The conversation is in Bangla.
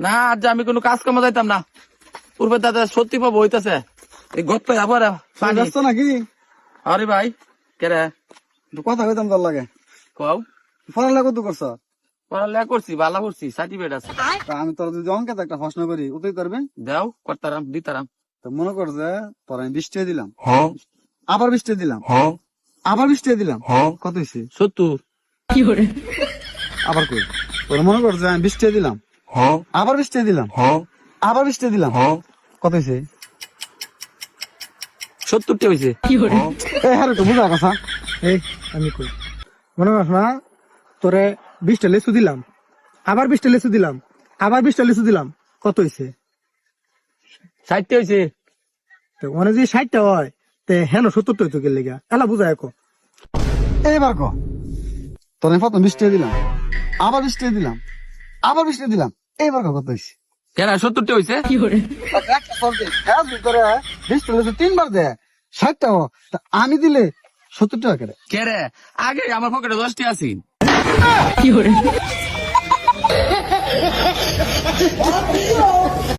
না আজ আমি কোনো কাজ কামে যাইতাম না। পূর্বে দাদা সত্যি পাবো হইতাছে এই গত আবার পানি। ব্যস্ত নাকি? আরে ভাই কেরে একটু কথা কইতাম তোর লাগে। কও। পড়ালেখা কত করছ? পড়ালেখা করছি, ভালো করছি, সার্টিফিকেট আছে। তা আমি তোর যদি অঙ্কেতে একটা প্রশ্ন করি উত্তর করবে? দাও করতারাম দিতারাম। তো মনে কর যে তোর আমি 20 টাকা দিলাম, আবার 20 টাকা দিলাম, আবার 20 টাকা দিলাম, কত হয়েছে? 70। আবার কই তোর মনে কর যে আমি 20 টাকা দিলাম, আবার 20 টাকা দিলাম, আবার 20 টাকা দিলাম, কত হয়েছে? 70টা হয়েছে। এই হারে তো বুঝা কথা। এই আমি কই মনে কর না, তোরে 20টা লেচু দিলাম, আবার 20টা লেচু দিলাম, আবার 20টা লেচু দিলাম, কত হয়েছে? 60টা হয়েছে। তো মানে যদি 60টা হয় তে হেন 70টা হইতো গেলে গা এলা বুঝা এখন। এইবার ক তোর আমি প্রথম 20 টাকা দিলাম, আবার 20 টাকা দিলাম, আবার 20 টাকা দিলাম, এইবার ক কত হয়েছে? কেন 70টা হয়েছে? তিনবার দেয় 60 টাকা, তা আমি দিলে 70 টাকা করে। কেরে আগে আমার পকেটে 10টা আছে।